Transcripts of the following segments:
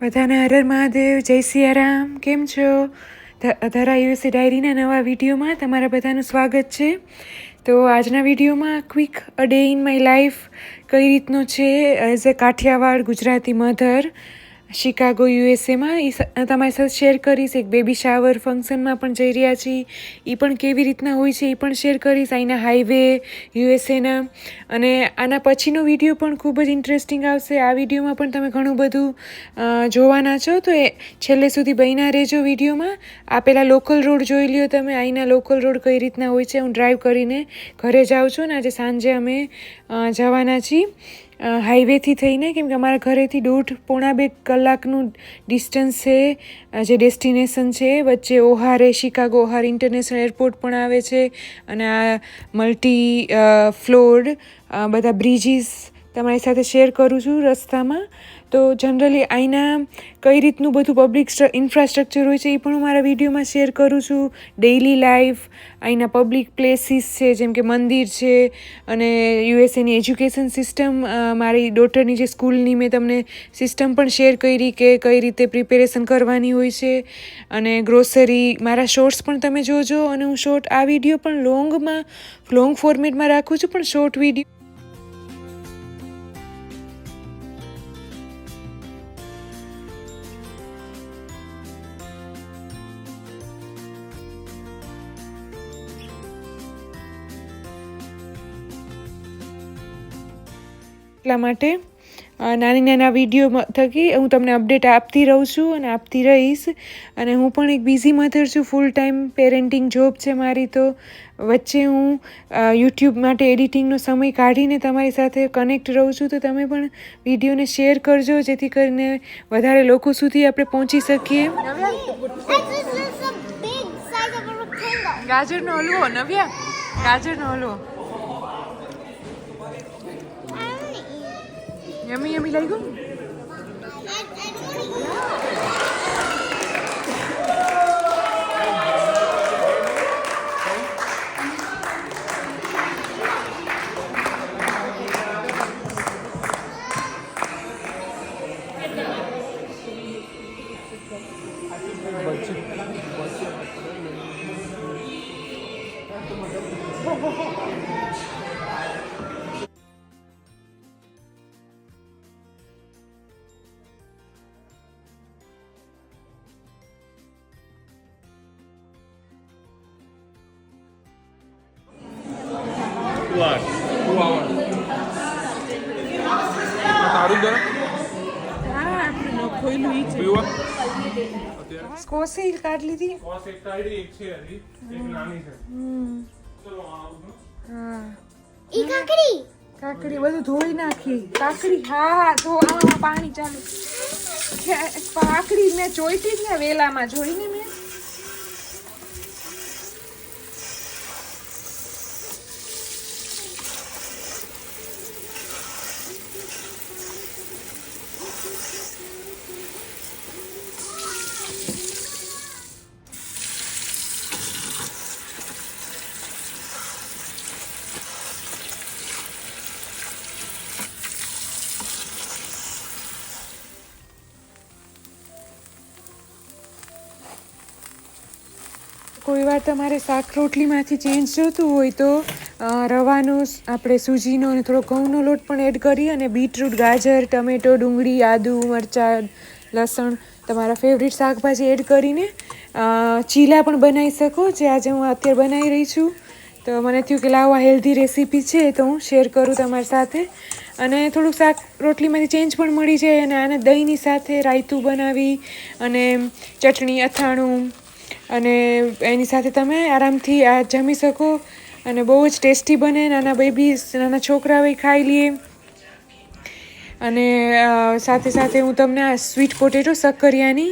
બધાને હર હર મહાદેવ, જય સિયારામ. કેમ છો? ધરા યુએસએ ડાયરીના નવા વિડીયોમાં તમારા બધાનું સ્વાગત છે. તો આજના વિડીયોમાં quick a day in my life કઈ રીતનો છે as a Kathiawad Gujarati mother Chicago યુએસએમાં એ તમારી સાથે શેર કરીશ. એક બેબી શાવર ફંક્શનમાં પણ જઈ રહ્યા છીએ, એ પણ કેવી રીતના હોય છે એ પણ શેર કરીશ. અહીંના હાઈવે યુએસએના અને આના પછીનો વિડીયો પણ ખૂબ જ ઇન્ટરેસ્ટિંગ આવશે. આ વિડીયોમાં પણ તમે ઘણું બધું જોવાના છો, તો એ છેલ્લે સુધી બન્યા રહેજો વિડીયોમાં. આ પહેલાં લોકલ રોડ જોઈ લ્યો તમે, અહીંના લોકલ રોડ કઈ રીતના હોય છે. હું ડ્રાઈવ કરીને ઘરે જાઉં છું ને આજે સાંજે અમે જવાના છીએ હાઈવેથી થઈને, કેમ કે અમારા ઘરેથી 1.5-2 કલાકનું ડિસ્ટન્સ છે જે ડેસ્ટિનેશન છે. વચ્ચે ઓહારે શિકાગો ઓહાર ઇન્ટરનેશનલ એરપોર્ટ પણ આવે છે અને આ મલ્ટી ફ્લોર્ડ બધા બ્રિજીસ તમારી સાથે શેર કરું છું રસ્તામાં. તો જનરલી અહીંના કઈ રીતનું બધું પબ્લિક ઇન્ફ્રાસ્ટ્રક્ચર હોય છે એ પણ હું મારા વિડીયોમાં શેર કરું છું. ડેઇલી લાઈફ, અહીંના પબ્લિક પ્લેસીસ છે જેમ કે મંદિર છે અને યુએસએની એજ્યુકેશન સિસ્ટમ, મારી ડોટરની જે સ્કૂલની મેં તમને સિસ્ટમ પણ શેર કરી કે કઈ રીતે પ્રિપેરેશન કરવાની હોય છે. અને ગ્રોસરી, મારા શોર્ટ્સ પણ તમે જોજો. અને હું આ વિડીયો પણ લોંગ ફોર્મેટમાં રાખું છું, પણ શોર્ટ વિડીયો એટલા માટે નાના વિડીયો થકી હું તમને અપડેટ આપતી રહું છું અને આપતી રહીશ. અને હું પણ એક બિઝી મધર છું, ફૂલ ટાઈમ પેરેન્ટિંગ જોબ છે મારી. તો વચ્ચે હું યુટ્યુબ માટે એડિટિંગનો સમય કાઢીને તમારી સાથે કનેક્ટ રહું છું. તો તમે પણ વિડીયોને શેર કરજો જેથી કરીને વધારે લોકો સુધી આપણે પહોંચી શકીએ. ગાજરનો હલવો, નવ્યા, ગાજરનો હલવો યમી યમી લાગ્યું. કોસી કાઢ લીધી. કાકડી બધું ધોઈ નાખી. કાકડી હા તો આમાં પાણી ચાલુ. કાકડી મેં જોઈતી જ ને વેલામાં જોઈને મેં. કોઈ વાર તમારે શાક રોટલીમાંથી ચેન્જ જોતું હોય તો રવાનો, આપણે સૂજીનો અને થોડો ઘઉંનો લોટ પણ એડ કરી અને બીટરૂટ, ગાજર, ટમેટો, ડુંગળી, આદુ, મરચાં, લસણ, તમારા ફેવરિટ શાકભાજી એડ કરીને ચીલા પણ બનાવી શકો, જે આજે હું અત્યારે બનાવી રહી છું. તો મને થયું કે લાવો હેલ્ધી રેસીપી છે તો હું શેર કરું તમારી સાથે. અને થોડુંક શાક રોટલીમાંથી ચેન્જ પણ મળી જાય. અને આને દહીંની સાથે રાયતું બનાવી અને ચટણી, અથાણું અને એની સાથે તમે આરામથી આ જમી શકો અને બહુ જ ટેસ્ટી બને. નાના બેબીઝ, નાના છોકરાઓ ખાઈ લઈએ. અને સાથે સાથે હું તમને આ સ્વીટ પોટેટો સક્કરિયાની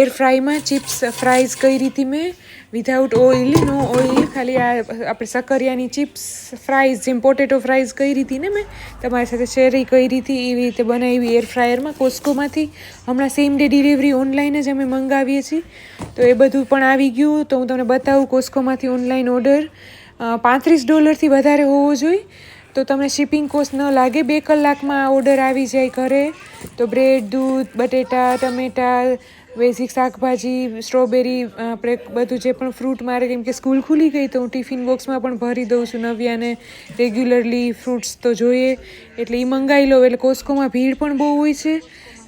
એર ફ્રાયમાં ચિપ્સ ફ્રાઈઝ કઈ રીતે મેં વિધાઉટ ઓઇલ, નો ઓઇલ, ખાલી આ આપણે સક્કરિયાની ચિપ્સ ફ્રાઈઝ જેમ પોટેટો ફ્રાઈઝ કઈ રીતે ને મેં તમારી સાથે શેર કઈ રીતે એવી રીતે બનાવી એર ફ્રાયરમાં કોસ્કોમાંથી. હમણાં સેમ ડે ડિલિવરી ઓનલાઈન જ અમે મંગાવીએ છીએ, તો એ બધું પણ આવી ગયું. તો હું તમને બતાવું કોસ્કોમાંથી ઓનલાઈન ઓર્ડર $35 વધારે હોવો જોઈએ. તો તમને શિપિંગ કોસ્ટ ન લાગે. 2 કલાકમાં ઓર્ડર આવી જાય ઘરે. તો બ્રેડ, દૂધ, બટેટા, ટમેટા, બેઝિક શાકભાજી, સ્ટ્રોબેરી, આપણે બધું જે પણ ફ્રૂટ, મારે કેમ કે સ્કૂલ ખુલી ગઈ તો હું ટિફિન બોક્સમાં પણ ભરી દઉં છું. નવ્યાને રેગ્યુલરલી ફ્રૂટ્સ તો જોઈએ એટલે એ મંગાવી લો. એટલે કોસ્કોમાં ભીડ પણ બહુ હોય છે,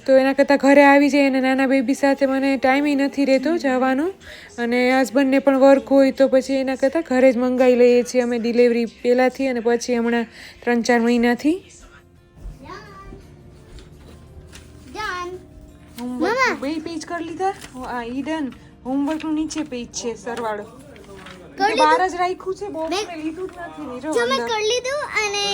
તો એના કરતાં ઘરે આવી જાય. અને નાના બેબી સાથે મને ટાઈમે નથી રહેતો જવાનો, અને હસબન્ડને પણ વર્ક હોય, તો પછી એના કરતાં ઘરે જ મંગાવી લઈએ છીએ અમે ડિલિવરી પહેલાંથી, અને પછી હમણાં 3-4 મહિનાથી. હોમવર્ક બે પેજ કરી લીધા. હા, ઈ ડન. હોમવર્કનું નીચે પેજ છે સરવાળો. બહાર જ રાખ્યું છે, બોક્સ મેં લીધું જ નથી. જો મેં કરી લીધું અને